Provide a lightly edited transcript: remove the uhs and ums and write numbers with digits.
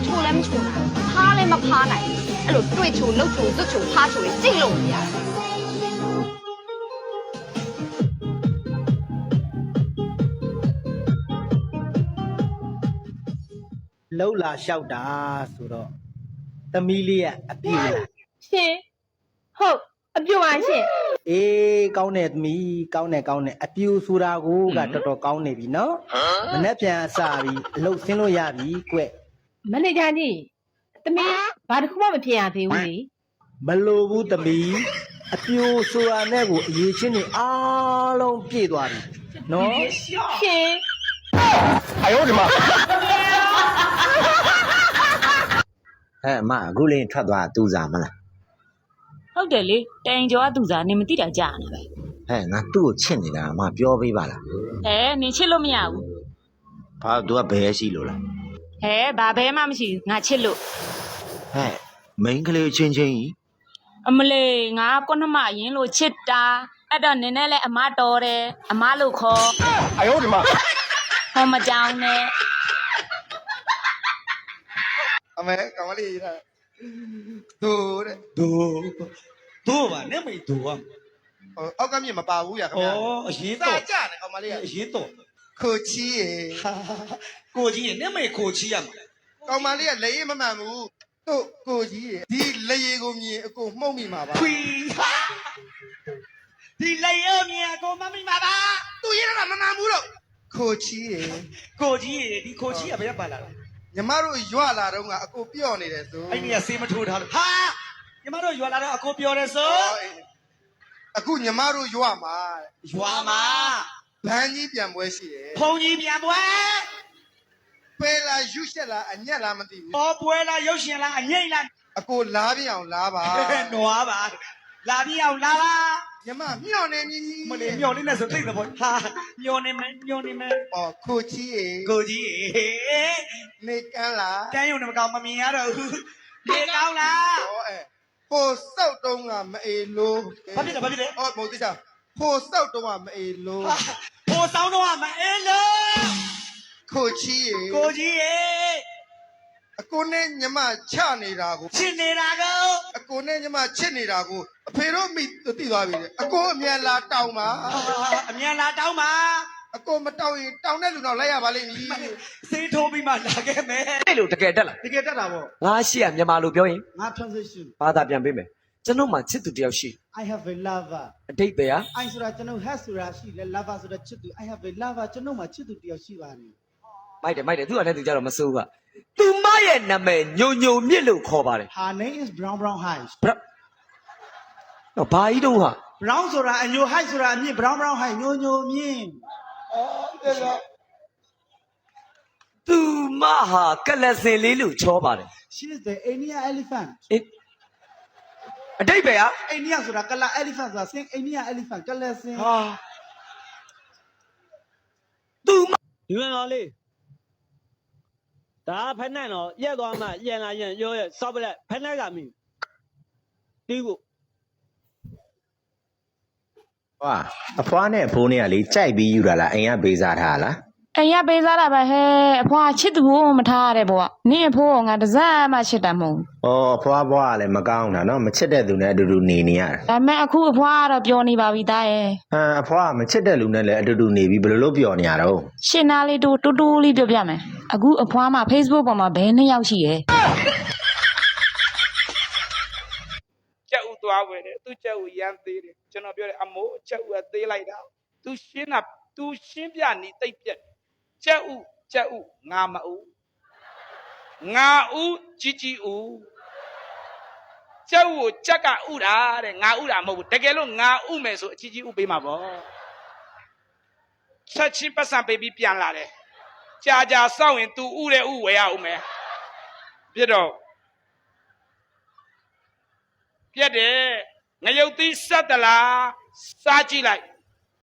ချိုလည်းမချိုနိုင်ဖားလည်းမဖားနိုင်အဲ့လိုတွေ့ချိုလှုပ်ချိုသွတ်ချိုဖားချိုတွေကြိတ်လို့မရဘူး လှုပ်လာလျှောက်တာဆိုတော့သမီးလေးကအပြည့်လား ရှင်ဟုတ်အပြုံပါရှင် အေးကောင်းတယ်သမီးကောင်းတယ်အပြူဆိုတာကိုကတော်တော်ကောင်းနေပြီနော်မနေ့ပြန်အစာပြီအလုပ်ဆင်းလို့ရပြီကွ မန်နေဂျာကြီးသမီးဘာတစ်ခုမှမဖြစ်ရသေးဘူးလေ မလိုဘူးသမီးအပြူဆိုတာနဲ့ကိုအရေးချင်းနေအားလုံးပြည့်သွားပြီနော် ရှင် 哎呦我的妈！ ဟဲ့အမအခုလေးထွက်သွားတူစားမလား ဟုတ်တယ်လေတိုင်ကျော်ကသူစားနေမသိတာကြာနေပဲ ဟဲ့ငါသူ့ကိုချစ်နေတာအမပြောပေးပါလား ဟဲနင်ချစ်လို့မရဘူး ဘာသူကဘယ်ရှိလို့လား ဟဲဘာဘဲမှမရှိဘူးငါချစ်လို့ ဟဲ့မိန်းကလေးချင်းချင်းကြီး အမလေးငါကွနှမရင်လို့ချစ်တာအဲ့တော့နင်နဲ့လဲအမတော်တယ်အမလို့ခေါ် 哎呦我的妈！ ဟောမကြောင်နဲ့ 阿妹，干嘛哩？多的， ဒိုးဒိုးပါနဲ့မိဒိုးอ่ะ 奥干面嘛，把乌呀， ဩအရင် 大 တော့ 家呢，干嘛哩？ အရင်တော့ 可气耶， ကိုကြီးရဲ့နဲ့မိကိုချီရမှာ 干嘛哩？雷也没满目，都可气耶，你雷个面，个猫咪嘛吧？ ခွီဒီလေရမြင်ကိုမမိမှာပါ 都一个没满目了，可气耶。 ကိုကြီးရဲ့ဒီကိုချီကဘယ်ပါလာလဲ ညီမတို့ရွာလာတော့ကအကိုပြော့နေတယ်ဆို အဲ့ဒီကစေးမထိုးထားလို့ဟာညီမတို့ရွာလာတော့အကိုပြောတယ်ဆို အခုညီမတို့ရွာမှာ ရွာမှာ ဘန်းကြီးပြန်ပွဲရှိတယ် ဖုန်ကြီးပြန်ပွဲ ပဲလာယူရှက်လာအညက်လာမသိဘူး ဟောပွဲလားရုပ်ရှင်လားအငိမ့်လား အကိုလားပြအောင်လားပါ နွားပါလာပြအောင်လာပါ ညီမမျောနေမြည်ကြီး မလေးမျောနေနဲ့ဆိုသိတဲ့ဘောဟာမျောနေမယ်မျောနေမယ် အော်ခိုချီရေ ကိုကြီးရေ နေကန်းလား တန်းယုံနေမကောင်းမမြင်ရတော့ဘူးနေကောင်းလား ဟောဖိုစောက်တုံးကမအေလို့ ဘာဖြစ်လဲ အော်မဟုတ်သေးချာဖိုစောက်တုံးကမအေလို့ ဟိုဆောင်တော့မအေးလို့ ခိုချီရေ ကိုကြီးရေ အကိုနဲ့ညီမချနေတာကို ချစ်နေတာကို အကိုနဲ့ညီမချစ်နေတာကိုအဖေတို့မိသိသွားပြီလေအကိုအမြန်လာတောင်းပါ အမြန်လာတောင်းပါ အကိုမတောင်းရင်တောင်းတဲ့လူတော့လိုက်ရပါလိမ့်မည် စေးထိုးပြီးမှလာခဲ့မယ် အဲ့လိုတကယ်တက်လား တကယ်တက်တာပေါ့ ငါရှိရမြန်မာလိုပြောရင် ငါ transition ဘာသာပြန်ပေးမယ်ကျွန်တော်မှချစ်သူတယောက်ရှိ I have a lover အတိတ်ပဲဟာ I ဆိုတာကျွန်တော် has ဆိုတာရှိတယ် lover ဆိုတာချစ်သူ I have a lover ကျွန်တော်မှချစ်သူတယောက်ရှိပါတယ် မိုက်တယ်သူကလည်းသူကြတော့မစိုးဘူးကသူမရဲ့နာမည်ညိုညိုမြစ်လို့ခေါ်ပါတယ် Her name is brown high တော့ဘာကြီးတုံးဟာ brown ဆိုတာအညို high ဆိုတာအမြင့် brown high ညိုညိုမြင့် သူမဟာကလစင်လေးလို့ချောပါတယ် She is the Ania elephant အတိတ်ပဲဟာ Ania ဆိုတာကလာ elephant ဆိုတာ sing Ania elephant ကလစင် ဟာသူမ ဒီမဲ့တော်လေးဒါဖက်နဲ့တော့ရက်သွားမှရန်လာရန်ရောရစောက်ပလက်ဖက်နဲ့ကမိတီးကို ဟာအဖွားနဲ့အဖိုးနဲ့ကလေကြိုက်ပြီးယူတာလားအိမ်ကဘေးစားထားလား အိမ်ရပေးစားတာပဲဟဲအဖွာချစ်သူကိုမထားရတဲ့ဘဝနင့်အဖိုးကငါတစက်မှချစ်တာမဟုတ် ဩအဖွားဘွားကလည်းမကောင်းတာနော်မချစ်တဲ့သူနဲ့အတူတူနေနေရတာ ဒါပေမဲ့အခုအဖွာကတော့ပြောနေပါပြီသားရဲ့ ဟမ်အဖွားကမချစ်တဲ့လူနဲ့လည်းအတူတူနေပြီးဘယ်လိုလုပ်ပြောနေရတော့ ရှင်းသားလေးတူတူလေးပြောပြမယ်အခုအဖွားမှာ Facebook ပေါ်မှာဘယ်နှစ်ယောက်ရှိရဲ့ ကြက်ဥသွားဝယ်တယ်သူကြက်ဥရမ်းသေးတယ်ကျွန်တော်ပြောတယ်အမိုးကြက်ဥကသေးလိုက်တာသူရှင်းတာသူရှင်းပြနေတိတ်ပြက်ကြက်ဥငါမဥငါဥជីជីဥကြက်ဥကိုကြက်ကဥတာတဲ့ငါဥတာမဟုတ်ဘူးတကယ်လို့ငါဥမယ်ဆိုအជីជីဥပေးမှာပေါ့ချက်ချင်းပတ်စံပေးပြီးပြန်လာတယ်ကြာစောင့်ရင် तू ဥတဲ့ဥဝယ်ရအောင်မယ်ပြတော့ ပြက်တယ်ငရုတ်သီးဆက်တလားစားကြည့်လိုက်